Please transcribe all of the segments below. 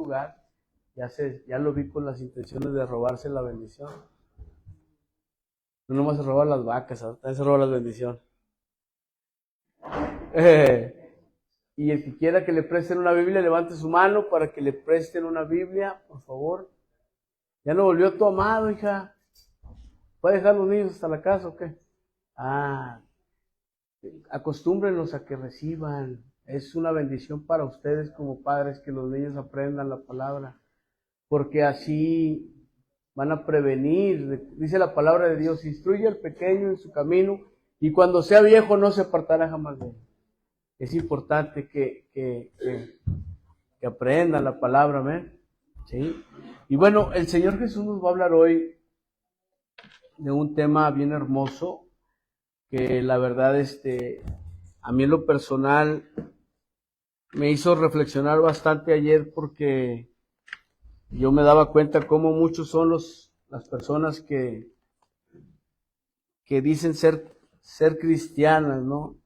lugar, ya lo vi con las intenciones de robarse la bendición. No nomás se roban las vacas, también se roban las bendiciones. Y el que quiera que le presten una Biblia, levante su mano para que le presten una Biblia, por favor. ¿Ya no volvió tu amado, hija? ¿Puede dejar los niños hasta la casa o qué? Acostúmbrenlos a que reciban. Es una bendición para ustedes como padres que los niños aprendan la palabra, porque así van a prevenir. Dice la palabra de Dios: instruye al pequeño en su camino y cuando sea viejo no se apartará jamás de él. Es importante que aprendan la palabra, amén. ¿Sí? Y bueno, el Señor Jesús nos va a hablar hoy de un tema bien hermoso, que la verdad, a mí en lo personal me hizo reflexionar bastante ayer, porque yo me daba cuenta cómo muchos son las personas que dicen ser cristianas, ¿no?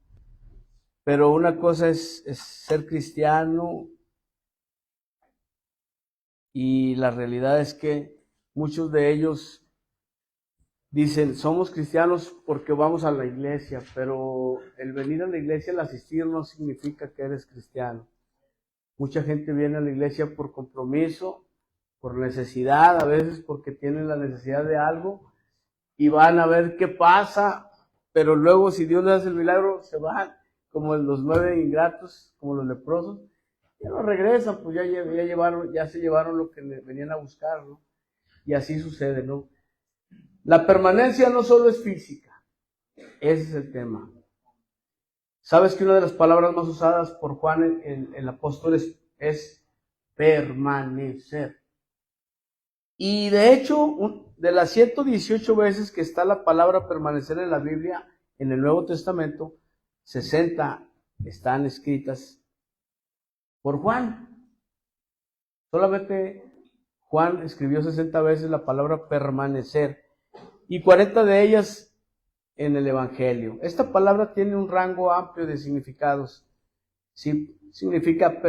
Pero una cosa es ser cristiano, y la realidad es que muchos de ellos dicen, somos cristianos porque vamos a la iglesia, pero el venir a la iglesia, el asistir, no significa que eres cristiano. Mucha gente viene a la iglesia por compromiso, por necesidad, a veces porque tienen la necesidad de algo, y van a ver qué pasa, pero luego si Dios les hace el milagro, se van, como los 9 ingratos, como los leprosos, ya no regresan, pues ya se llevaron lo que venían a buscar, ¿no? Y así sucede, ¿no? La permanencia no solo es física, ese es el tema. ¿Sabes que una de las palabras más usadas por Juan el apóstol es permanecer? Y de hecho, de las 118 veces que está la palabra permanecer en la Biblia, en el Nuevo Testamento, 60 están escritas por Juan. Solamente Juan escribió 60 veces la palabra permanecer, y 40 de ellas en el Evangelio. Esta palabra tiene un rango amplio de significados. Sí, significa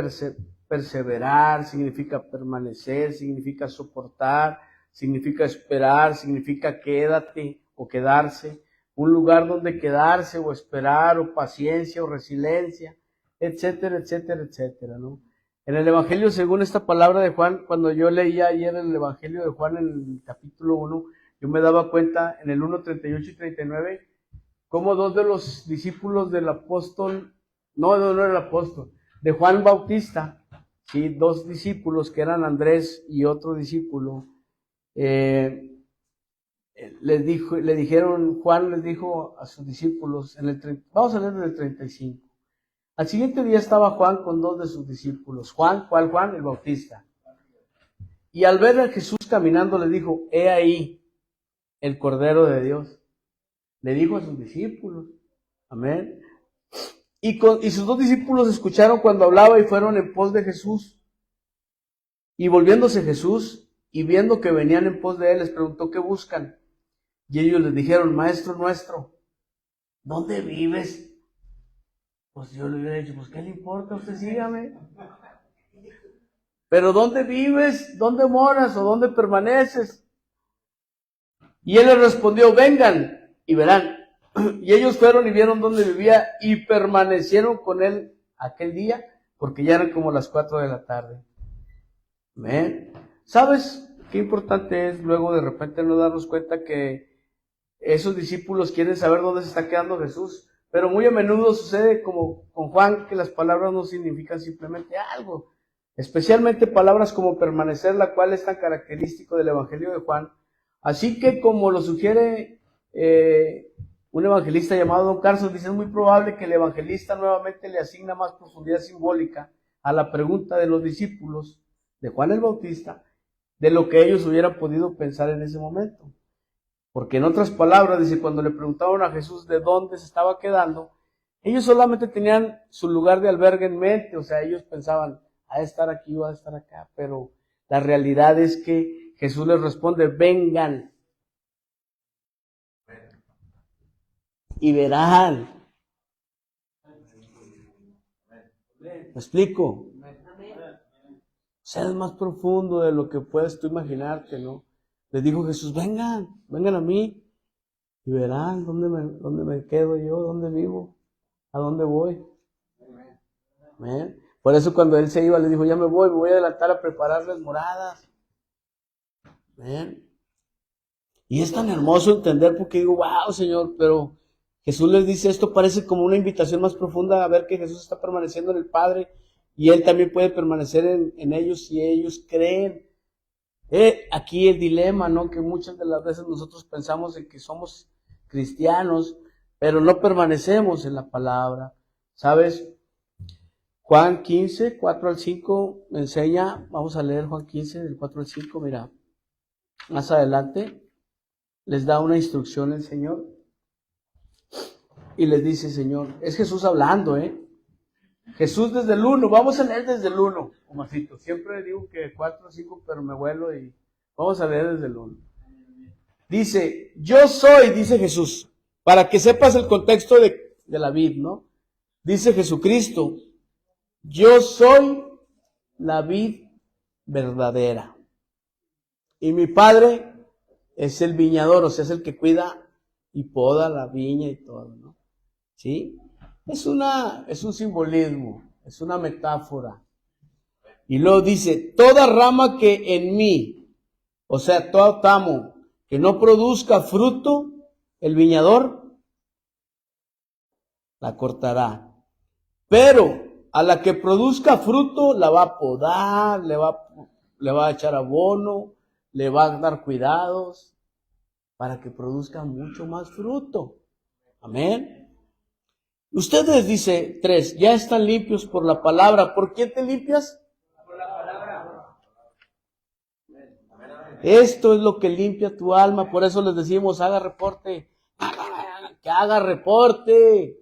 perseverar, significa permanecer, significa soportar, significa esperar, significa quédate o quedarse, un lugar donde quedarse o esperar, o paciencia o resiliencia, etcétera, etcétera, etcétera, ¿no? En el Evangelio, según esta palabra de Juan, cuando yo leía ayer el Evangelio de Juan en el capítulo 1, yo me daba cuenta en el 1, 38 y 39, cómo dos de los discípulos del apóstol, no era el apóstol, de Juan Bautista, ¿sí? Dos discípulos que eran Andrés y otro discípulo, Juan les dijo a sus discípulos, vamos a leer del 35. Al siguiente día estaba Juan con dos de sus discípulos. Juan, ¿cuál Juan? El Bautista. Y al ver a Jesús caminando, le dijo, he ahí el Cordero de Dios. Le dijo a sus discípulos. Amén. Y sus dos discípulos escucharon cuando hablaba y fueron en pos de Jesús. Y volviéndose Jesús y viendo que venían en pos de él, les preguntó, ¿qué buscan? Y ellos les dijeron, Maestro nuestro, ¿dónde vives? Pues yo le hubiera dicho, pues ¿qué le importa? Usted sígame. Pero ¿dónde vives? ¿Dónde moras? ¿O dónde permaneces? Y él les respondió, vengan y verán. Y ellos fueron y vieron dónde vivía y permanecieron con él aquel día, porque ya eran como las 4 de la tarde. ¿Ven? ¿Sabes qué importante es luego de repente no darnos cuenta que esos discípulos quieren saber dónde se está quedando Jesús? Pero muy a menudo sucede como con Juan, que las palabras no significan simplemente algo. Especialmente palabras como permanecer, la cual es tan característico del Evangelio de Juan. Así que, como lo sugiere un evangelista llamado Don Carson, dice, es muy probable que el evangelista nuevamente le asigna más profundidad simbólica a la pregunta de los discípulos de Juan el Bautista de lo que ellos hubieran podido pensar en ese momento. Porque en otras palabras, dice, cuando le preguntaron a Jesús de dónde se estaba quedando, ellos solamente tenían su lugar de albergue en mente, o sea, ellos pensaban, ha de estar aquí o ha de estar acá, pero la realidad es que Jesús les responde, vengan y verán. ¿Me explico? sea, es más profundo de lo que puedes tú imaginarte, ¿no? Les dijo Jesús, vengan a mí y verán dónde me quedo yo, dónde vivo, a dónde voy. Amén. Por eso cuando él se iba, le dijo, ya me voy a adelantar a prepararles moradas. Amén. Y es tan hermoso entender porque digo, wow, Señor, pero Jesús les dice esto, parece como una invitación más profunda a ver que Jesús está permaneciendo en el Padre y Él también puede permanecer en ellos si ellos creen. Aquí el dilema, ¿no? Que muchas de las veces nosotros pensamos en que somos cristianos, pero no permanecemos en la palabra. ¿Sabes? Juan 15, 4 al 5 me enseña, vamos a leer Juan 15, del 4 al 5, mira, más adelante les da una instrucción el Señor y les dice, Señor, es Jesús hablando, Jesús desde el 1, vamos a leer desde el 1, Omarcito, siempre digo que 4 o 5, pero me vuelo y vamos a leer desde el 1. Dice, yo soy, dice Jesús, para que sepas el contexto de la vid, ¿no? Dice Jesucristo, yo soy la vid verdadera y mi Padre es el viñador, o sea, es el que cuida y poda la viña y todo, ¿no? ¿Sí? Es un simbolismo, es una metáfora. Y luego dice, toda rama que en mí, o sea, todo tamo, que no produzca fruto, el viñador la cortará. Pero a la que produzca fruto, la va a podar, le va a echar abono, le va a dar cuidados, para que produzca mucho más fruto. Amén. Ustedes, dice 3, ya están limpios por la palabra. ¿Por quién te limpias? Por la palabra. Esto es lo que limpia tu alma. Por eso les decimos, haga reporte. Que haga reporte.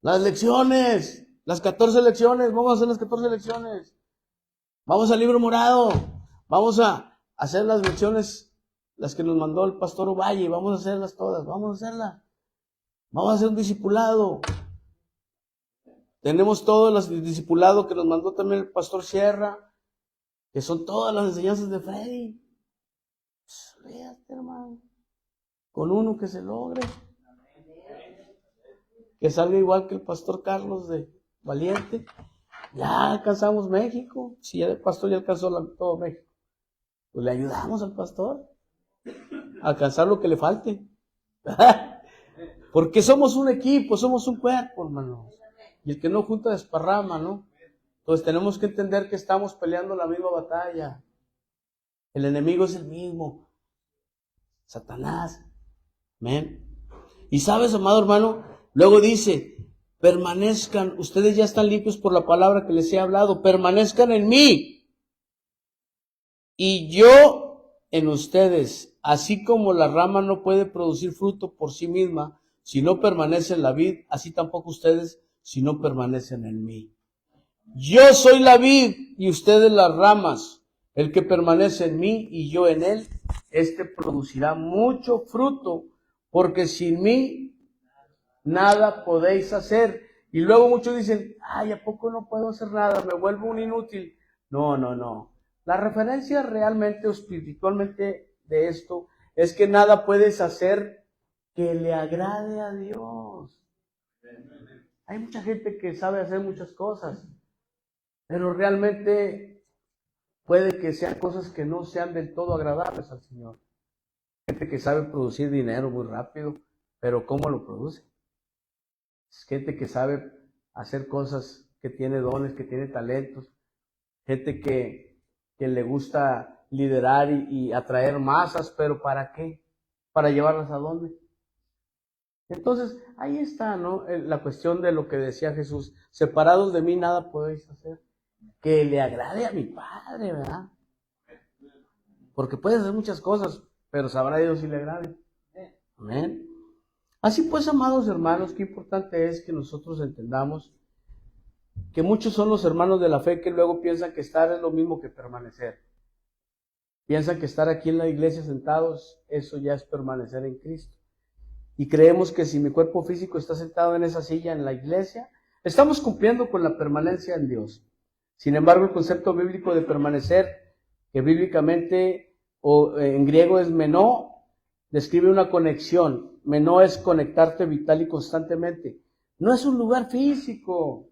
Las lecciones, las 14 lecciones, vamos a hacer las 14 lecciones. Vamos al libro morado. Vamos a hacer las lecciones, las que nos mandó el pastor Ovalle. Vamos a hacerlas todas, vamos a hacerlas. Vamos a hacer un discipulado. Tenemos todo el discipulado que nos mandó también el pastor Sierra, que son todas las enseñanzas de Freddy. Fíjate, hermano. Con uno que se logre. Que salga igual que el pastor Carlos de Valiente. Ya alcanzamos México. Si el pastor ya alcanzó todo México, pues le ayudamos al pastor a alcanzar lo que le falte. Porque somos un equipo, somos un cuerpo, hermanos. Y el que no junta desparrama, ¿no? Entonces tenemos que entender que estamos peleando la misma batalla. El enemigo es el mismo. Satanás. Amén. Y sabes, amado hermano, luego dice, permanezcan, ustedes ya están limpios por la palabra que les he hablado, permanezcan en mí. Y yo en ustedes, así como la rama no puede producir fruto por sí misma, si no permanece en la vid, así tampoco ustedes si no permanecen en mí. Yo soy la vid y ustedes las ramas. El que permanece en mí y yo en él, este producirá mucho fruto, porque sin mí nada podéis hacer. Y luego muchos dicen, ay, ¿a poco no puedo hacer nada? Me vuelvo un inútil. No. La referencia realmente o espiritualmente de esto es que nada puedes hacer que le agrade a Dios. Hay mucha gente que sabe hacer muchas cosas, pero realmente puede que sean cosas que no sean del todo agradables al Señor. Gente que sabe producir dinero muy rápido, pero ¿cómo lo produce? Es gente que sabe hacer cosas, que tiene dones, que tiene talentos. Gente que le gusta liderar y atraer masas, pero ¿para qué? ¿Para llevarlas a dónde? Entonces, ahí está, ¿no? La cuestión de lo que decía Jesús. Separados de mí nada podéis hacer. Que le agrade a mi Padre, ¿verdad? Porque puede hacer muchas cosas, pero sabrá Dios si le agrade. Amén. Así pues, amados hermanos, qué importante es que nosotros entendamos que muchos son los hermanos de la fe que luego piensan que estar es lo mismo que permanecer. Piensan que estar aquí en la iglesia sentados, eso ya es permanecer en Cristo. Y creemos que si mi cuerpo físico está sentado en esa silla en la iglesia, estamos cumpliendo con la permanencia en Dios. Sin embargo, el concepto bíblico de permanecer, que bíblicamente o en griego es menó, describe una conexión. Menó es conectarte vital y constantemente. No es un lugar físico.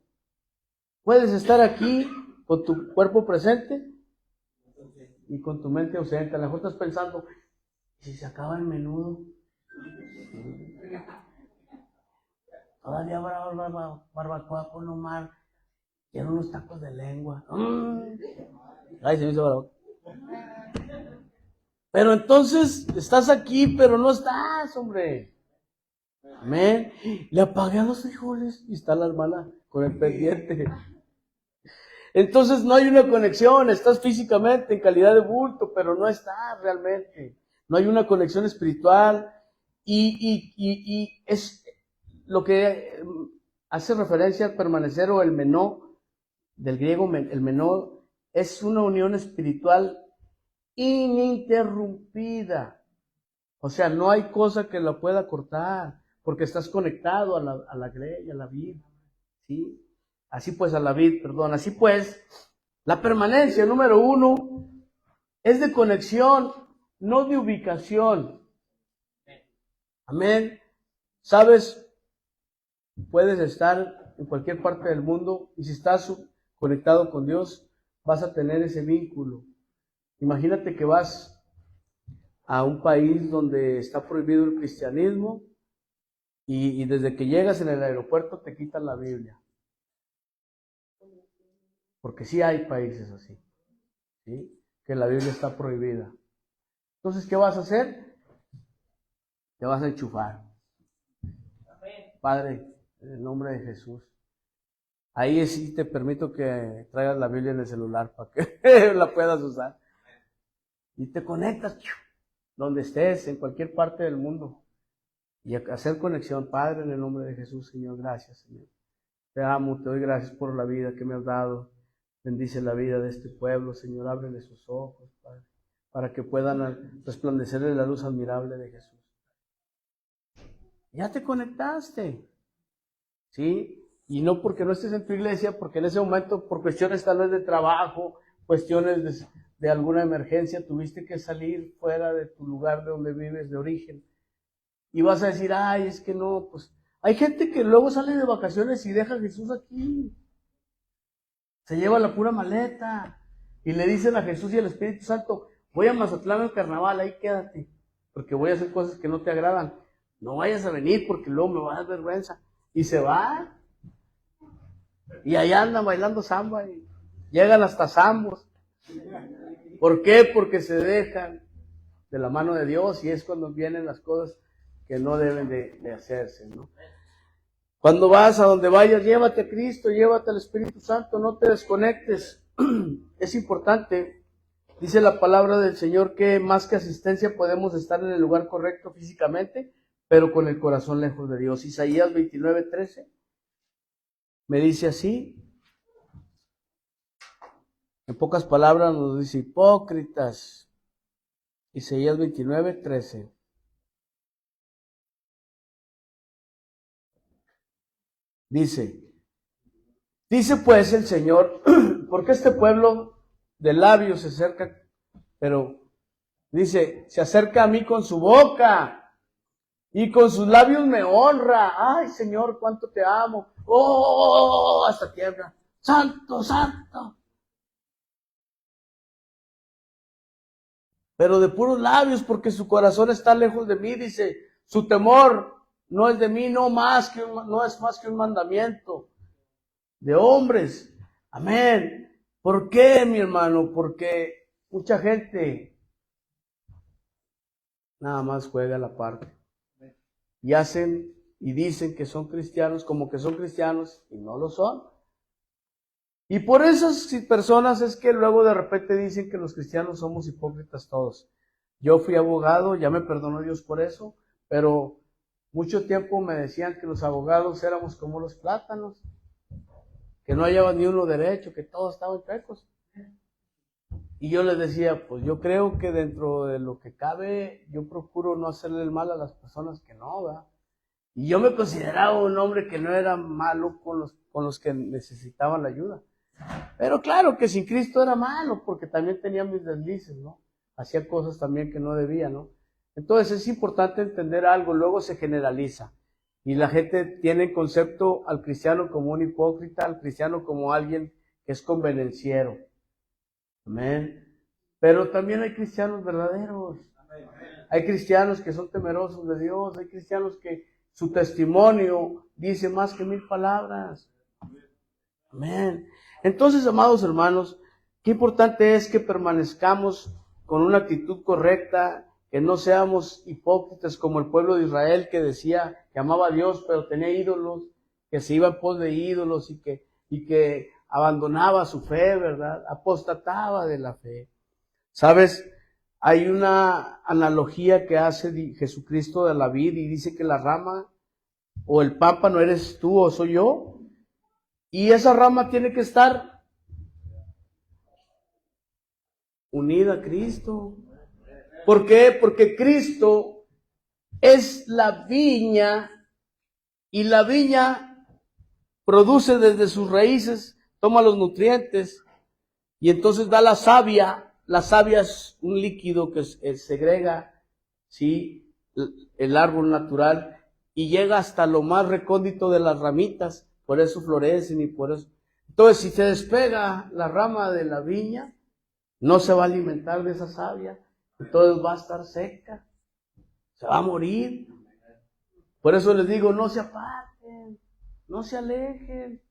Puedes estar aquí con tu cuerpo presente y con tu mente ausente. A lo mejor estás pensando, si se acaba el menudo, todavía habrá barbacoa con Omar. Quiero unos tacos de lengua. Ay, se me hizo bravo. Pero entonces estás aquí, pero no estás, hombre. Amén. Le apagué a los frijoles y está la hermana con el pendiente. Entonces no hay una conexión, estás físicamente en calidad de bulto, pero no estás realmente. No hay una conexión espiritual y es lo que hace referencia al permanecer o el menó, del griego el menó, es una unión espiritual ininterrumpida. O sea, no hay cosa que la pueda cortar, porque estás conectado a la grey, a la vid, ¿sí? Así pues, a la vid, perdón. Así pues, la permanencia, número 1, es de conexión, no de ubicación. Amén. ¿Sabes? Puedes estar en cualquier parte del mundo y si estás conectado con Dios, vas a tener ese vínculo. Imagínate que vas a un país donde está prohibido el cristianismo y desde que llegas en el aeropuerto te quitan la Biblia. Porque sí hay países así, ¿sí? Que la Biblia está prohibida. Entonces, ¿qué vas a hacer? Te vas a enchufar. Padre, en el nombre de Jesús. Ahí sí te permito que traigas la Biblia en el celular para que la puedas usar. Y te conectas donde estés, en cualquier parte del mundo. Y hacer conexión. Padre, en el nombre de Jesús, Señor, gracias, Señor. Te amo, te doy gracias por la vida que me has dado. Bendice la vida de este pueblo, Señor. Ábrele sus ojos, Padre, para que puedan resplandecerle la luz admirable de Jesús. Ya te conectaste, ¿sí? Y no porque no estés en tu iglesia, porque en ese momento, por cuestiones tal vez de trabajo, cuestiones de alguna emergencia, tuviste que salir fuera de tu lugar de donde vives, de origen. Y vas a decir, ay, es que no, pues, hay gente que luego sale de vacaciones y deja a Jesús aquí. Se lleva la pura maleta y le dicen a Jesús y al Espíritu Santo, voy a Mazatlán al carnaval, ahí quédate, porque voy a hacer cosas que no te agradan. No vayas a venir porque luego me va a dar vergüenza. Y se va. Y allá andan bailando samba y llegan hasta zambos. ¿Por qué? Porque se dejan de la mano de Dios y es cuando vienen las cosas que no deben de hacerse, ¿no? Cuando vas a donde vayas, llévate a Cristo, llévate al Espíritu Santo, no te desconectes. Es importante, dice la palabra del Señor, que más que asistencia podemos estar en el lugar correcto físicamente, pero con el corazón lejos de Dios. Isaías 29:13 me dice así, en pocas palabras nos dice, hipócritas. Isaías 29:13. Dice pues el Señor, porque este pueblo de labios se acerca, pero dice, se acerca a mí con su boca y con sus labios me honra. Ay, Señor, cuánto te amo. Oh, hasta tiembla. Santo, santo. Pero de puros labios, porque su corazón está lejos de mí, dice, su temor no es de mí, no es más que un mandamiento de hombres. Amén. ¿Por qué, mi hermano? Porque mucha gente nada más juega la parte. Y hacen y dicen que son cristianos como que son cristianos y no lo son. Y por esas personas es que luego de repente dicen que los cristianos somos hipócritas todos. Yo fui abogado, ya me perdonó Dios por eso, pero mucho tiempo me decían que los abogados éramos como los plátanos, que no hallaban ni uno derecho, que todos estaban chuecos. Y yo les decía, pues yo creo que dentro de lo que cabe, yo procuro no hacerle el mal a las personas que no, ¿verdad? Y yo me consideraba un hombre que no era malo con los que necesitaban la ayuda. Pero claro que sin Cristo era malo, porque también tenía mis deslices, ¿no? Hacía cosas también que no debía, ¿no? Entonces es importante entender algo, luego se generaliza. Y la gente tiene en concepto al cristiano como un hipócrita, al cristiano como alguien que es convenenciero. Amén. Pero también hay cristianos verdaderos. Hay cristianos que son temerosos de Dios. Hay cristianos que su testimonio dice más que 1000 palabras. Amén. Entonces, amados hermanos, qué importante es que permanezcamos con una actitud correcta, que no seamos hipócritas como el pueblo de Israel que decía que amaba a Dios, pero tenía ídolos, que se iba en pos de ídolos y que abandonaba su fe, ¿verdad? Apostataba de la fe. ¿Sabes? Hay una analogía que hace Jesucristo de la vid y dice que la rama o el pámpano eres tú o soy yo. Y esa rama tiene que estar unida a Cristo. ¿Por qué? Porque Cristo es la viña y la viña produce desde sus raíces, toma los nutrientes y entonces da la savia. La savia es un líquido que segrega, ¿sí?, el árbol natural y llega hasta lo más recóndito de las ramitas, por eso florecen y por eso. Entonces, si se despega la rama de la viña, no se va a alimentar de esa savia, entonces va a estar seca, se va a morir. Por eso les digo, no se aparten, no se alejen,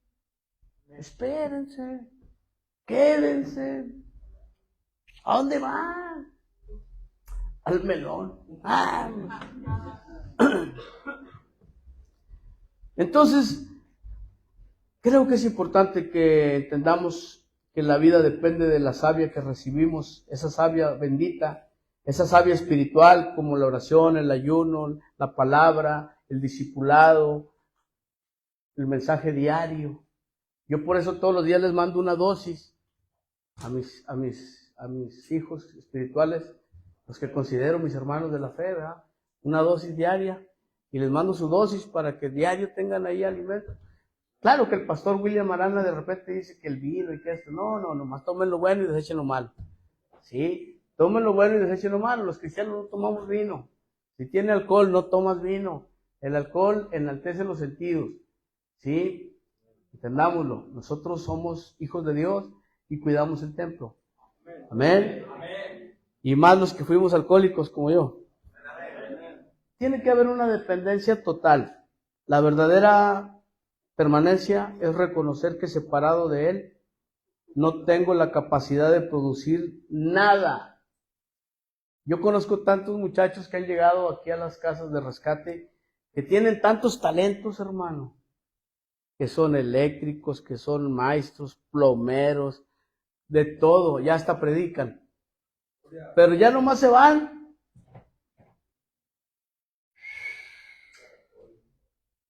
espérense, quédense. ¿A dónde van? Al melón. Entonces, creo que es importante que entendamos que la vida depende de la savia que recibimos, esa savia bendita, esa savia espiritual como la oración, el ayuno, la palabra, el discipulado, el mensaje diario. Yo por eso todos los días les mando una dosis a mis hijos espirituales, los que considero mis hermanos de la fe, ¿verdad? Una dosis diaria, y les mando su dosis para que diario tengan ahí alimento. Claro que el pastor William Arana de repente dice que el vino y que esto, no, nomás tomen lo bueno y desechen lo malo. Sí, tomen lo bueno y desechen lo malo. Los cristianos no tomamos vino. Si tiene alcohol, no tomas vino. El alcohol enaltece los sentidos. Sí, entendámoslo. Nosotros somos hijos de Dios y cuidamos el templo. Amén. Y más los que fuimos alcohólicos como yo. Tiene que haber una dependencia total. La verdadera permanencia es reconocer que separado de Él no tengo la capacidad de producir nada. Yo conozco tantos muchachos que han llegado aquí a las casas de rescate que tienen tantos talentos, hermano, que son eléctricos, que son maestros, plomeros, de todo, ya hasta predican. Pero ya nomás se van.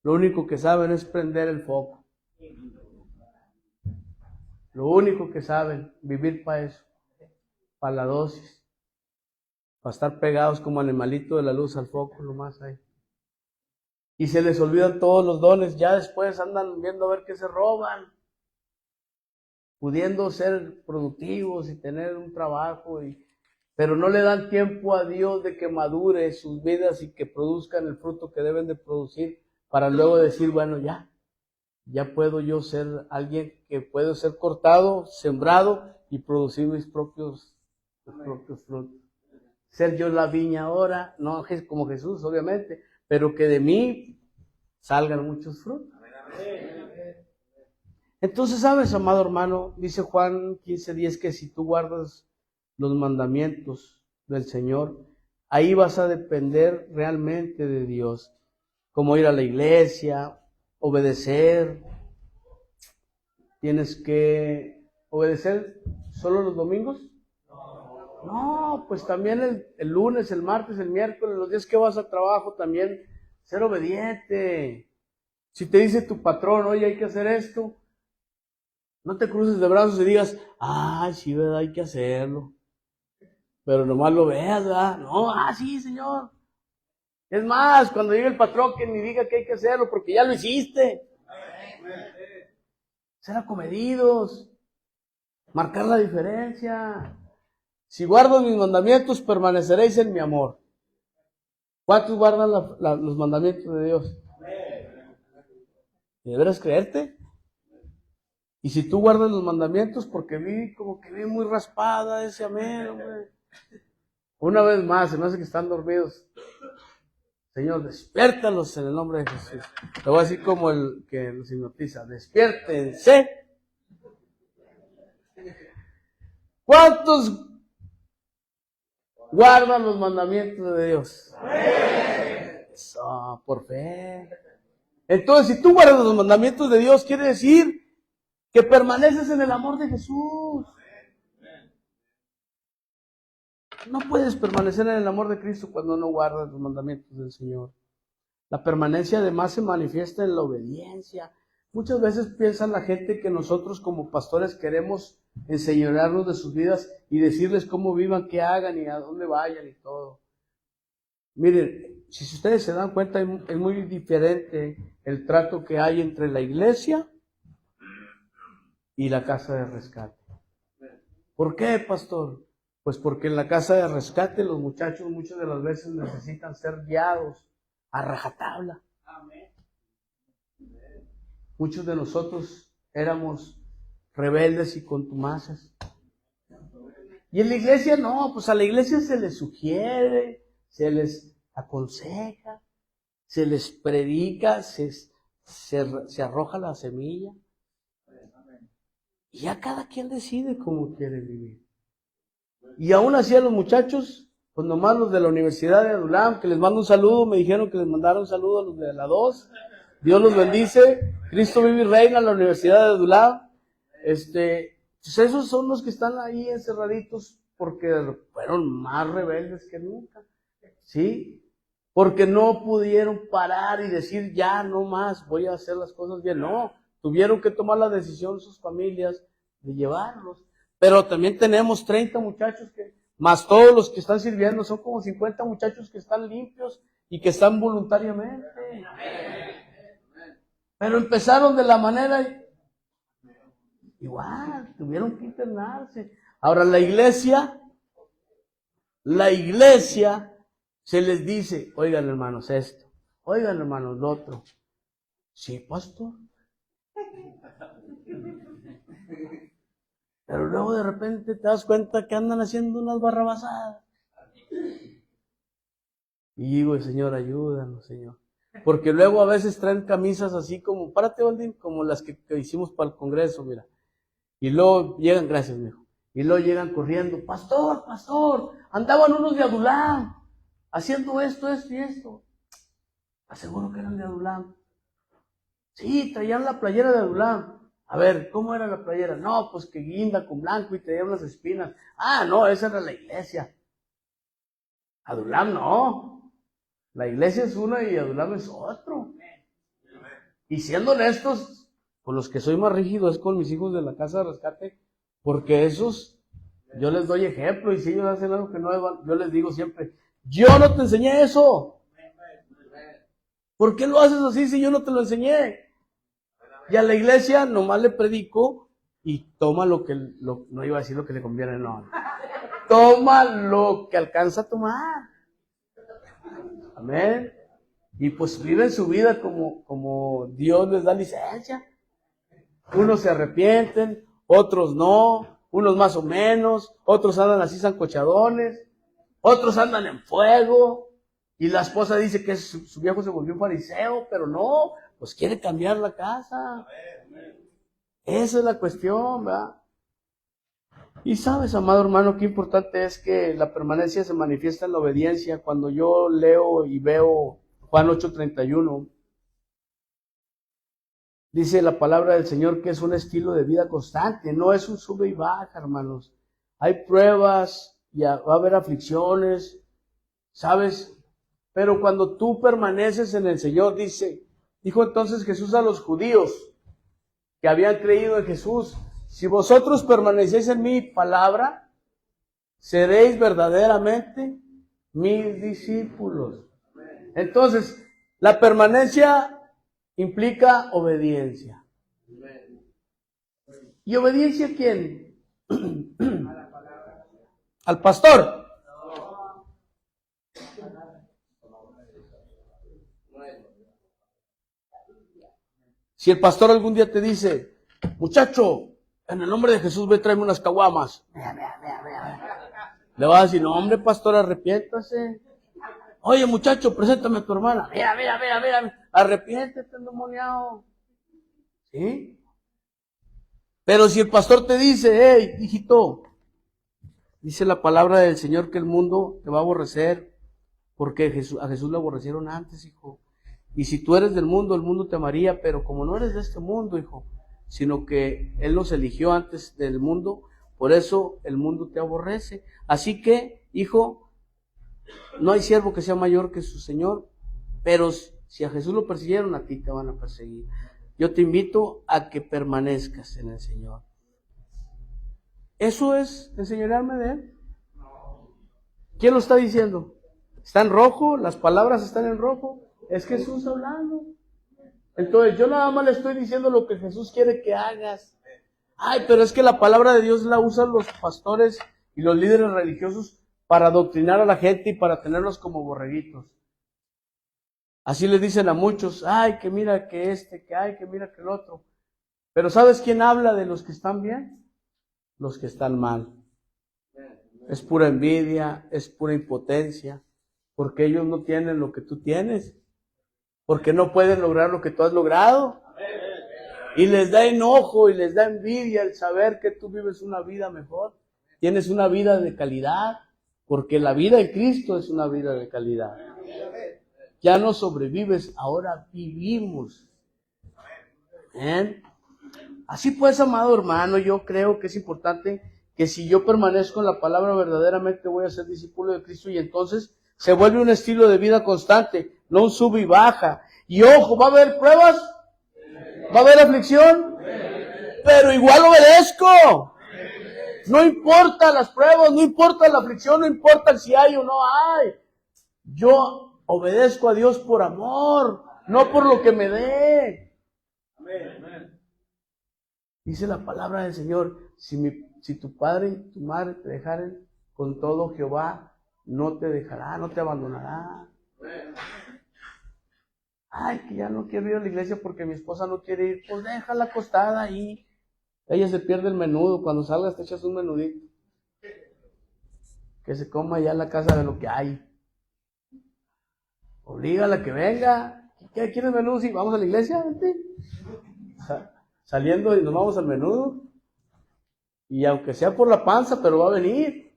Lo único que saben es prender el foco. Lo único que saben, vivir para eso, para la dosis, para estar pegados como animalito de la luz al foco, nomás ahí. Y se les olvidan todos los dones, ya después andan viendo a ver qué se roban, pudiendo ser productivos y tener un trabajo, pero no le dan tiempo a Dios de que madure sus vidas y que produzcan el fruto que deben de producir, para luego decir, bueno, ya puedo yo ser alguien que puedo ser cortado, sembrado y producir mis propios frutos. Ser yo la viña ahora, no como Jesús, obviamente, pero que de mí salgan muchos frutos. Entonces, ¿sabes, amado hermano? Dice Juan 15:10 que si tú guardas los mandamientos del Señor, ahí vas a depender realmente de Dios. Como ir a la iglesia, obedecer. ¿Tienes que obedecer solo los domingos? No, pues también el lunes, el martes, el miércoles, los días que vas al trabajo también, ser obediente. Si te dice tu patrón, oye, hay que hacer esto, no te cruces de brazos y digas, ay, sí, verdad, hay que hacerlo. Pero nomás lo veas, ¿verdad? No, sí, señor. Es más, cuando llegue el patrón que ni diga que hay que hacerlo, porque ya lo hiciste. Ser acomedidos. Marcar la diferencia. Si guardo mis mandamientos, permaneceréis en mi amor. ¿Cuántos guardan los mandamientos de Dios? ¿Y deberás creerte? Y si tú guardas los mandamientos, porque vi como que vi muy raspada ese amén, hombre. Una vez más, se me hace que están dormidos. Señor, despiértalos en el nombre de Jesús. Te voy a decir como el que los hipnotiza. Despiértense. ¿Cuántos guardan los mandamientos de Dios? Eso, por fe. Entonces, si tú guardas los mandamientos de Dios, quiere decir que permaneces en el amor de Jesús. No puedes permanecer en el amor de Cristo cuando no guardas los mandamientos del Señor. La permanencia además se manifiesta en la obediencia. Muchas veces piensa la gente que nosotros como pastores queremos enseñorearnos de sus vidas y decirles cómo vivan, qué hagan y a dónde vayan y todo. Miren, si ustedes se dan cuenta, es muy diferente el trato que hay entre la iglesia y la casa de rescate. ¿Por qué, pastor? Pues porque en la casa de rescate los muchachos muchas de las veces necesitan ser guiados a rajatabla. Muchos de nosotros éramos rebeldes y contumaces. Y en la iglesia no, pues a la iglesia se les sugiere, se les aconseja, se les predica, se arroja la semilla. Y ya cada quien decide cómo quiere vivir. Y aún así a los muchachos, pues nomás los de la Universidad de Adulam, que les mando un saludo, me dijeron que les mandaron un saludo a los de la 2. Dios los bendice. Cristo vive y reina en la Universidad de Adulam. Pues esos son los que están ahí encerraditos porque fueron más rebeldes que nunca. ¿Sí? Porque no pudieron parar y decir, ya no más, voy a hacer las cosas bien. No, tuvieron que tomar la decisión sus familias de llevarlos. Pero también tenemos 30 muchachos más todos los que están sirviendo, son como 50 muchachos que están limpios y que están voluntariamente. Pero empezaron de la manera igual, tuvieron que internarse. Ahora la iglesia se les dice, oigan hermanos esto, oigan hermanos lo otro. Sí, pastor. Pero luego de repente te das cuenta que andan haciendo unas barrabasadas. Y digo, Señor, ayúdanos, Señor. Porque luego a veces traen camisas así como, párate, Valdín, como las que hicimos para el Congreso, mira. Y luego llegan, gracias, mijo. Y luego llegan corriendo, pastor, andaban unos de Adulam, haciendo esto y esto. Aseguro que eran de Adulam. Sí, traían la playera de Adulam. A ver, ¿cómo era la playera? No, pues que guinda con blanco y traía unas espinas. Ah, no, esa era la iglesia. Adulam no. La iglesia es una y Adulam es otro. Y siendo honestos, con los que soy más rígido es con mis hijos de la casa de rescate, porque esos, yo les doy ejemplo y si ellos hacen algo que no, yo les digo siempre, yo no te enseñé eso. ¿Por qué lo haces así si yo no te lo enseñé? Y a la iglesia nomás le predico y toma no iba a decir lo que le conviene, no. Toma lo que alcanza a tomar. Amén. Y pues viven su vida como Dios les da licencia. Unos se arrepienten, otros no, unos más o menos, otros andan así zancochadones, otros andan en fuego. Y la esposa dice que su viejo se volvió un fariseo, pero no, pues quiere cambiar la casa. Esa es la cuestión, ¿verdad? Y sabes, amado hermano, qué importante es que la permanencia se manifiesta en la obediencia. Cuando yo leo y veo Juan 8:31, dice la palabra del Señor que es un estilo de vida constante, no es un sube y baja, hermanos. Hay pruebas, y va a haber aflicciones, ¿sabes? Pero cuando tú permaneces en el Señor, dijo entonces Jesús a los judíos que habían creído en Jesús, si vosotros permanecéis en mi palabra, seréis verdaderamente mis discípulos. Entonces, la permanencia implica obediencia. ¿Y obediencia a quién? Al pastor. Si el pastor algún día te dice, muchacho, en el nombre de Jesús ve, tráeme unas caguamas. Le vas a decir, no, hombre, pastor, arrepiéntase. Oye, muchacho, preséntame a tu hermana. Mira. Arrepiéntete, endemoniado. ¿Sí? Pero si el pastor te dice, hey, hijito, dice la palabra del Señor que el mundo te va a aborrecer, porque a Jesús lo aborrecieron antes, hijo. Y si tú eres del mundo, el mundo te amaría, pero como no eres de este mundo, hijo, sino que Él nos eligió antes del mundo, por eso el mundo te aborrece. Así que, hijo, no hay siervo que sea mayor que su Señor, pero si a Jesús lo persiguieron, a ti te van a perseguir. Yo te invito a que permanezcas en el Señor. ¿Eso es enseñarme de Él? ¿Quién lo está diciendo? ¿Está en rojo? ¿Las palabras están en rojo? Es Jesús hablando. Entonces yo nada más le estoy diciendo lo que Jesús quiere que hagas. Ay, pero es que la palabra de Dios la usan los pastores y los líderes religiosos para adoctrinar a la gente y para tenerlos como borreguitos. Así les dicen a muchos, ay, que mira que que mira que el otro. Pero ¿sabes quién habla de los que están bien? Los que están mal. Es pura envidia, es pura impotencia, porque ellos no tienen lo que tú tienes. Porque no pueden lograr lo que tú has logrado. Y les da enojo y les da envidia el saber que tú vives una vida mejor. Tienes una vida de calidad, porque la vida en Cristo es una vida de calidad. Ya no sobrevives, ahora vivimos. ¿Eh? Así pues, amado hermano, yo creo que es importante que si yo permanezco en la palabra, verdaderamente voy a ser discípulo de Cristo, y entonces se vuelve un estilo de vida constante, no un sub y baja. Y ojo, ¿va a haber pruebas? ¿Va a haber aflicción? Pero igual obedezco. No importa las pruebas, no importa la aflicción, no importa si hay o no hay. Yo obedezco a Dios por amor, no por lo que me dé. Dice la palabra del Señor, si tu padre y tu madre te dejaren, con todo Jehová no te dejará, no te abandonará. Ay, que ya no quiero ir a la iglesia porque mi esposa no quiere ir. Pues déjala acostada ahí. Ella se pierde el menudo. Cuando salgas te echas un menudito. Que se coma ya en la casa de lo que hay. Oblígala a que venga. ¿Qué quieres menudo? Sí, vamos a la iglesia. ¿Vente? Saliendo y nos vamos al menudo. Y aunque sea por la panza, pero va a venir.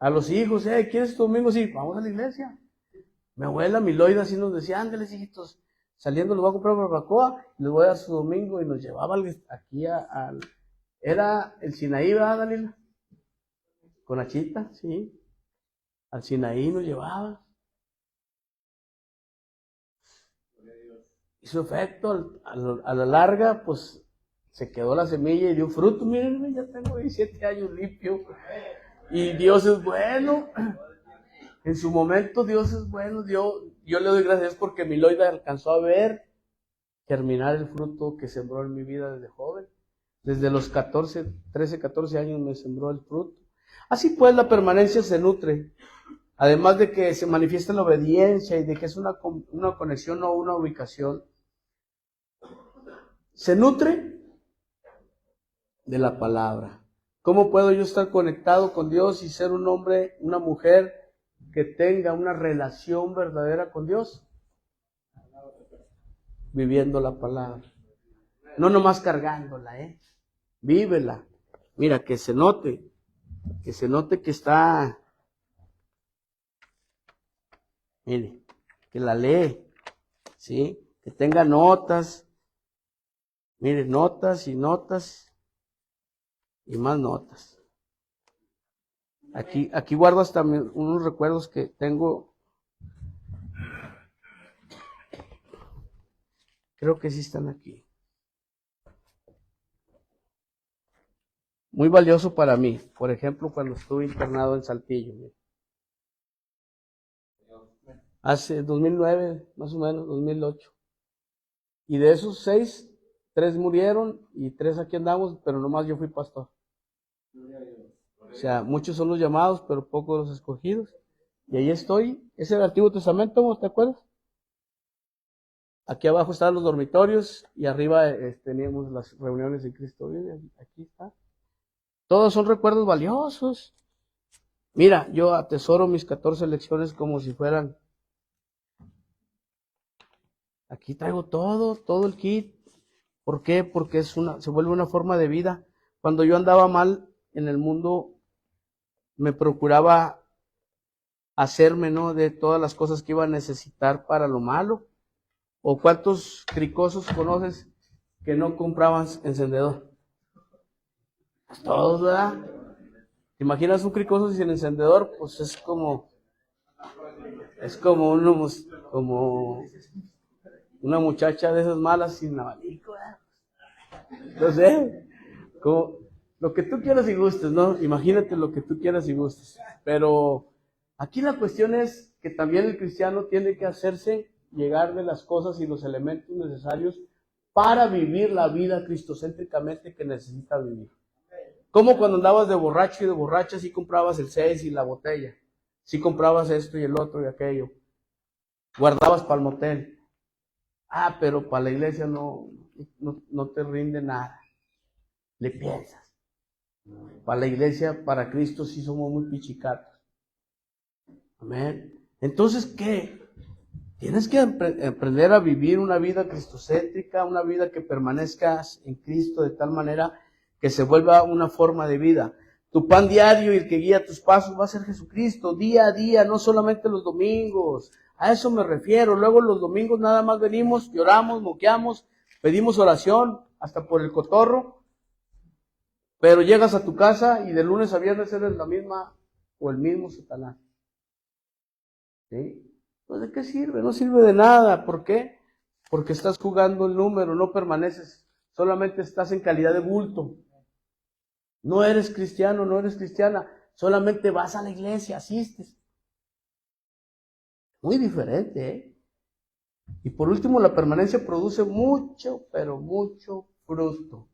A los hijos, ¿quieres este domingo? Sí, vamos a la iglesia. Mi abuela Miloida así nos decía, ándeles hijitos, saliendo les voy a comprar barbacoa, les voy a dar su domingo, y nos llevaba aquí era el Sinaí, ¿verdad, Dalila? Con Achita, sí, al Sinaí nos llevaba. Hizo efecto, a la larga, pues, se quedó la semilla y dio fruto. Miren, ya tengo 17 años limpio, y Dios es bueno. En su momento Dios es bueno. Yo le doy gracias porque Miloida alcanzó a ver germinar el fruto que sembró en mi vida desde joven. Desde los 13, 14 años me sembró el fruto. Así pues, la permanencia se nutre. Además de que se manifiesta en la obediencia y de que es una conexión o una ubicación. Se nutre de la palabra. ¿Cómo puedo yo estar conectado con Dios y ser un hombre, una mujer que tenga una relación verdadera con Dios? Viviendo la palabra. No nomás cargándola, vívela. Mira, que se note que está, mire, que la lee, ¿sí? Que tenga notas, mire, notas y más notas. Aquí guardo hasta unos recuerdos que tengo. Creo que sí están aquí. Muy valioso para mí. Por ejemplo, cuando estuve internado en Saltillo. Hace 2009, más o menos, 2008. Y de esos 6, 3 murieron y 3 aquí andamos, pero nomás yo fui pastor. O sea, muchos son los llamados, pero pocos los escogidos. Y ahí estoy. Ese es el Antiguo Testamento, ¿te acuerdas? Aquí abajo estaban los dormitorios y arriba teníamos las reuniones en Cristo Vive. Aquí está. Todos son recuerdos valiosos. Mira, yo atesoro mis 14 lecciones como si fueran. Aquí traigo todo el kit. ¿Por qué? Porque se vuelve una forma de vida. Cuando yo andaba mal en el mundo, me procuraba hacerme, ¿no?, de todas las cosas que iba a necesitar para lo malo. ¿O cuántos cricosos conoces que no compraban encendedor? Todos, ¿verdad? ¿Te imaginas un cricoso sin encendedor? Pues es como como una muchacha de esas malas sin abanico, ¿verdad? Entonces, como lo que tú quieras y gustes, ¿no? Imagínate lo que tú quieras y gustes. Pero aquí la cuestión es que también el cristiano tiene que hacerse llegar de las cosas y los elementos necesarios para vivir la vida cristocéntricamente que necesita vivir. Como cuando andabas de borracho y de borracha, sí comprabas el 6 y la botella, sí comprabas esto y el otro y aquello, guardabas para el motel. Pero para la iglesia no te rinde nada, le piensas. Para la iglesia, para Cristo sí somos muy pichicatos. Amén. Entonces, ¿qué? Tienes que aprender a vivir una vida cristocéntrica, una vida que permanezcas en Cristo de tal manera que se vuelva una forma de vida. Tu pan diario y el que guía tus pasos va a ser Jesucristo, día a día, no solamente los domingos. A eso me refiero. Luego los domingos nada más venimos, lloramos, moqueamos, pedimos oración, hasta por el cotorro. Pero llegas a tu casa y de lunes a viernes eres la misma o el mismo Satanás. ¿Sí? Pues ¿de qué sirve? No sirve de nada. ¿Por qué? Porque estás jugando el número, no permaneces, solamente estás en calidad de bulto. No eres cristiano, no eres cristiana, solamente vas a la iglesia, asistes. Muy diferente, ¿eh? Y por último, la permanencia produce mucho, pero mucho fruto.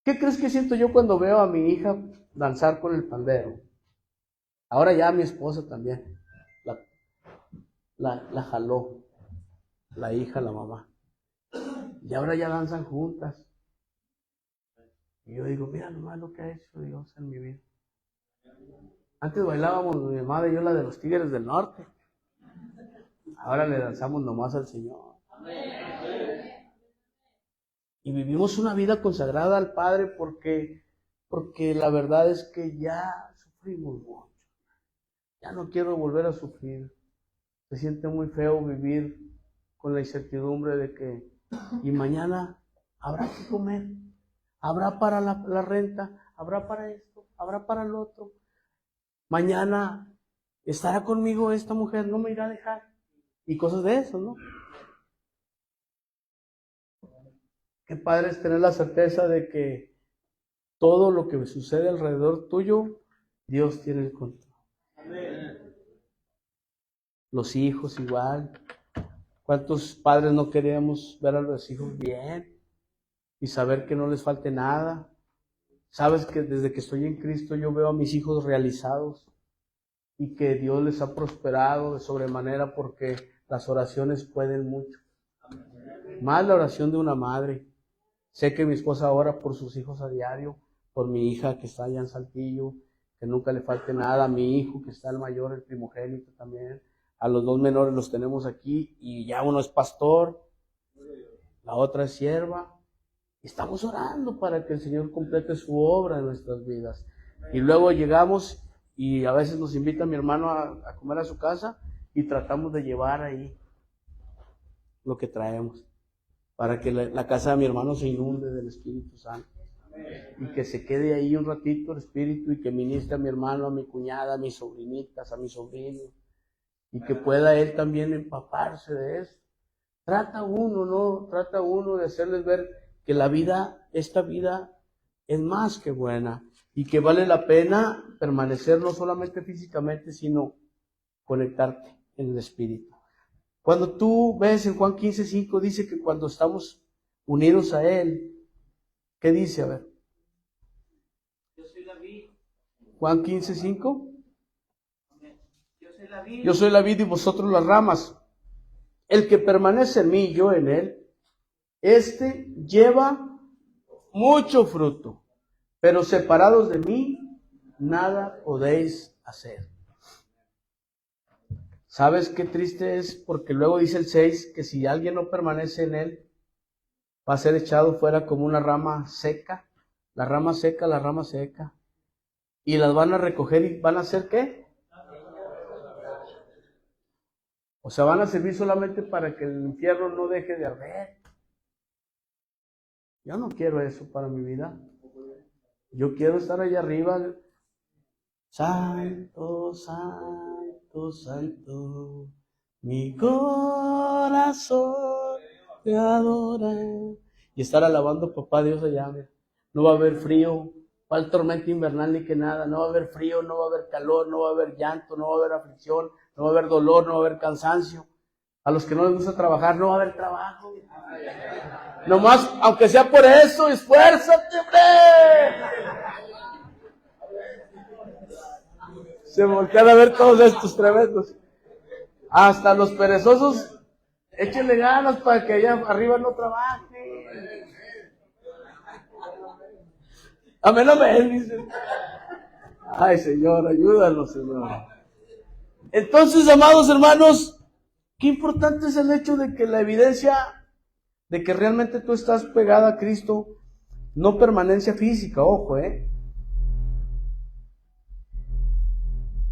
¿Qué crees que siento yo cuando veo a mi hija danzar con el pandero? Ahora ya mi esposa también la jaló, la hija, la mamá. Y ahora ya danzan juntas. Y yo digo, mira nomás lo que ha hecho Dios en mi vida. Antes bailábamos mi mamá y yo la de los Tigres del Norte. Ahora le danzamos nomás al Señor. Y vivimos una vida consagrada al Padre porque la verdad es que ya sufrimos mucho. Ya no quiero volver a sufrir. Se siente muy feo vivir con la incertidumbre de que, y mañana habrá que comer, habrá para la renta, habrá para esto, habrá para lo otro. Mañana estará conmigo esta mujer, no me irá a dejar. Y cosas de eso, ¿no? Qué padre es tener la certeza de que todo lo que sucede alrededor tuyo, Dios tiene el control. Amén. Los hijos igual. ¿Cuántos padres no queremos ver a los hijos bien y saber que no les falte nada? Sabes que desde que estoy en Cristo yo veo a mis hijos realizados y que Dios les ha prosperado de sobremanera porque las oraciones pueden mucho. Más la oración de una madre. Sé que mi esposa ora por sus hijos a diario, por mi hija que está allá en Saltillo, que nunca le falte nada, a mi hijo que está el mayor, el primogénito también. A los dos menores los tenemos aquí y ya uno es pastor, la otra es sierva. Estamos orando para que el Señor complete su obra en nuestras vidas. Y luego llegamos y a veces nos invita mi hermano a comer a su casa y tratamos de llevar ahí lo que traemos para que la casa de mi hermano se inunde del Espíritu Santo y que se quede ahí un ratito el Espíritu y que ministre a mi hermano, a mi cuñada, a mis sobrinitas, a mis sobrinos y que pueda él también empaparse de eso. Trata uno de hacerles ver que la vida, esta vida es más que buena y que vale la pena permanecer no solamente físicamente, sino conectarte en el Espíritu. Cuando tú ves en Juan 15:5 dice que cuando estamos unidos a Él, ¿Qué dice? A ver. Yo soy la vid. Juan 15:5. Yo Yo soy la vid y vosotros las ramas. El que permanece en mí y yo en él, este lleva mucho fruto, pero separados de mí, nada podéis hacer. ¿Sabes qué triste es? Porque luego dice el 6, que si alguien no permanece en él, va a ser echado fuera como una rama seca, la rama seca, la rama seca. Y las van a recoger y van a hacer ¿qué? O sea, van a servir solamente para que el infierno no deje de arder. Yo no quiero eso para mi vida. Yo quiero estar allá arriba. Santo, santo, santo, mi corazón te adora. Y estar alabando a papá Dios allá. Mira. No va a haber frío, va a haber tormenta invernal ni que nada. No va a haber frío, no va a haber calor, no va a haber llanto, no va a haber aflicción, no va a haber dolor, no va a haber cansancio. A los que no les gusta trabajar, no va a haber trabajo. Nomás, aunque sea por eso, esfuérzate, hombre. Se voltean a ver todos estos tremendos. Hasta los perezosos, échenle ganas para que allá arriba no trabajen. Amén, amén, dicen. Ay, Señor, ayúdanos, Señor. Entonces, amados hermanos, qué importante es el hecho de que la evidencia de que realmente tú estás pegada a Cristo, no permanencia física, ojo,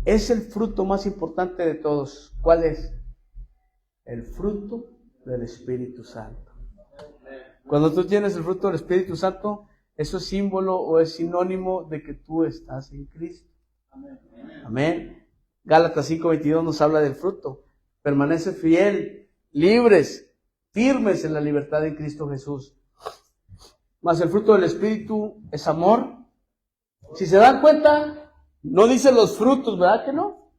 es el fruto más importante de todos. ¿Cuál es? El fruto del Espíritu Santo. Cuando tú tienes el fruto del Espíritu Santo, eso es símbolo o es sinónimo de que tú estás en Cristo. Amén. Gálatas 5:22 nos habla del fruto. Permanece fiel, libres, firmes en la libertad de Cristo Jesús. Mas el fruto del Espíritu es amor. Si se dan cuenta, no dice los frutos, ¿verdad que no?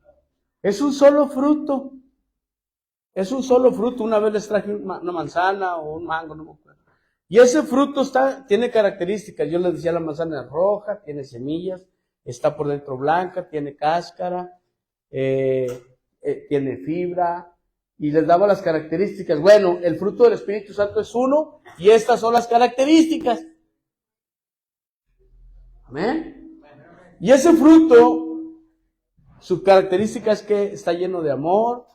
Es un solo fruto. Es un solo fruto. Una vez les traje una manzana o un mango, no me acuerdo. Y ese fruto tiene características. Yo les decía, la manzana es roja, tiene semillas, está por dentro blanca, tiene cáscara, tiene fibra, y les daba las características. Bueno, el fruto del Espíritu Santo es uno, y estas son las características. Amén. Y ese fruto, su característica es que está lleno de amor,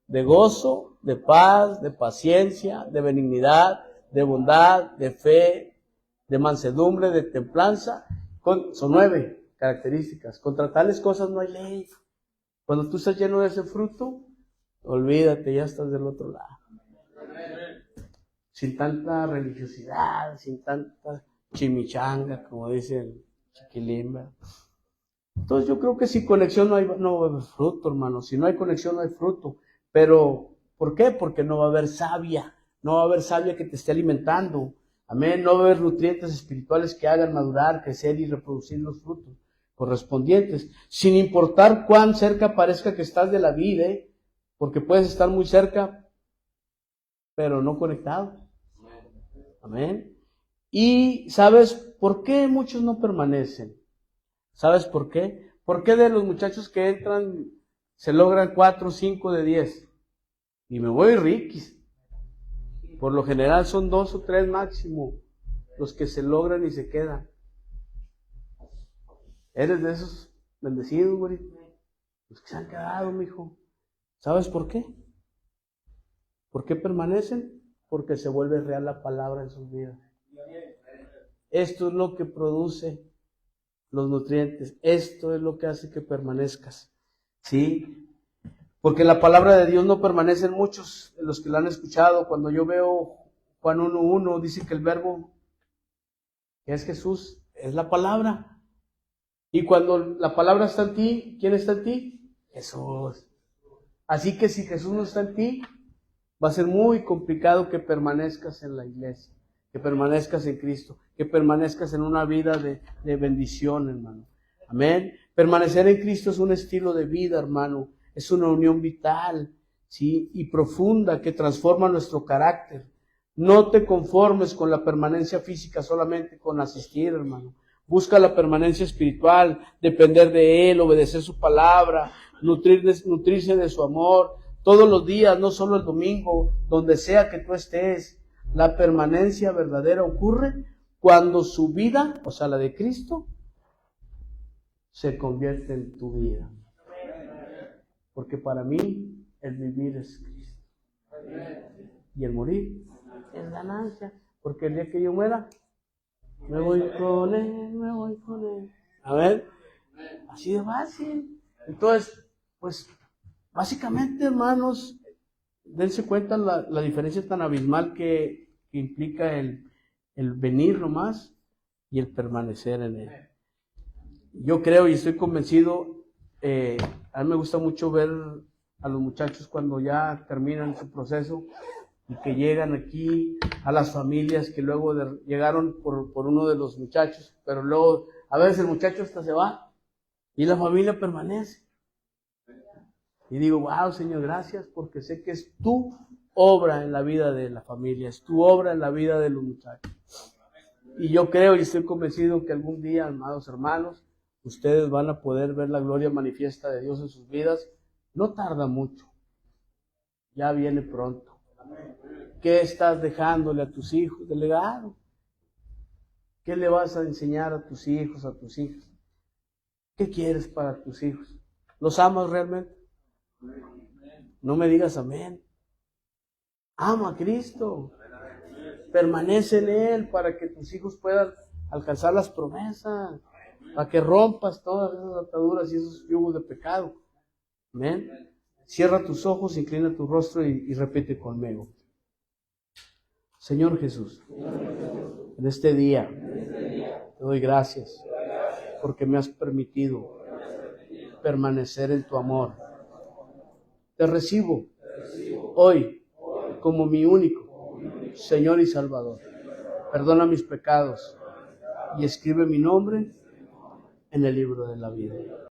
de gozo, de paz, de paciencia, de benignidad, de bondad, de fe, de mansedumbre, de templanza. Son 9 características. Contra tales cosas no hay ley. Cuando tú estás lleno de ese fruto, olvídate, ya estás del otro lado. Sin tanta religiosidad, sin tanta chimichanga, como dice el chiquilín. Entonces yo creo que sin conexión no va a haber fruto, hermano. Si no hay conexión no hay fruto. Pero, ¿por qué? Porque no va a haber savia. No va a haber savia que te esté alimentando. Amén. No va a haber nutrientes espirituales que hagan madurar, crecer y reproducir los frutos correspondientes. Sin importar cuán cerca parezca que estás de la vida, porque puedes estar muy cerca, pero no conectado. Amén. Y ¿sabes por qué muchos no permanecen? ¿Sabes por qué? ¿Por qué de los muchachos que entran se logran 4 o 5 de 10? Y me voy riquis. Por lo general son 2 o 3 máximo los que se logran y se quedan. Eres de esos bendecidos, güey. Los que se han quedado, mijo. ¿Sabes por qué? ¿Por qué permanecen? Porque se vuelve real la palabra en sus vidas. Esto es lo que produce los nutrientes. Esto es lo que hace que permanezcas. ¿Sí? Porque la palabra de Dios no permanece en muchos, en los que la han escuchado. Cuando yo veo Juan 1:1, dice que el verbo, que es Jesús, es la palabra. Y cuando la palabra está en ti, ¿quién está en ti? Jesús. Así que si Jesús no está en ti, va a ser muy complicado que permanezcas en la iglesia, que permanezcas en Cristo, que permanezcas en una vida de bendición, hermano. Amén. Permanecer en Cristo es un estilo de vida, hermano. Es una unión vital, ¿sí? Y profunda que transforma nuestro carácter. No te conformes con la permanencia física solamente con asistir, hermano. Busca la permanencia espiritual, depender de Él, obedecer su palabra, nutrirse de su amor, todos los días, no solo el domingo, donde sea que tú estés. La permanencia verdadera ocurre cuando su vida, o sea, la de Cristo, se convierte en tu vida. Porque para mí, el vivir es Cristo. Y el morir es ganancia. Porque el día que yo muera, me voy con Él, me voy con Él. A ver, así de fácil. Entonces, pues, básicamente, hermanos, dense cuenta la diferencia tan abismal que implica el venir nomás y el permanecer en Él. Yo creo y estoy convencido, a mí me gusta mucho ver a los muchachos cuando ya terminan su proceso y que llegan aquí, a las familias que luego llegaron por uno de los muchachos, pero luego a veces el muchacho hasta se va y la familia permanece. Y digo, wow, Señor, gracias, porque sé que es tu obra en la vida de la familia, es tu obra en la vida de los muchachos. Y yo creo y estoy convencido que algún día, amados hermanos, ustedes van a poder ver la gloria manifiesta de Dios en sus vidas. No tarda mucho, ya viene pronto. ¿Qué estás dejándole a tus hijos de legado? ¿Qué le vas a enseñar a tus hijos, a tus hijas? ¿Qué quieres para tus hijos? ¿Los amas realmente? No me digas amén. Ama a Cristo. Permanece en Él para que tus hijos puedan alcanzar las promesas, para que rompas todas esas ataduras y esos yugos de pecado. Amén. Cierra tus ojos, inclina tu rostro y repite conmigo. Señor Jesús, en este día te doy gracias porque me has permitido permanecer en tu amor. Te recibo hoy como mi único Señor y Salvador. Perdona mis pecados y escribe mi nombre en el libro de la vida.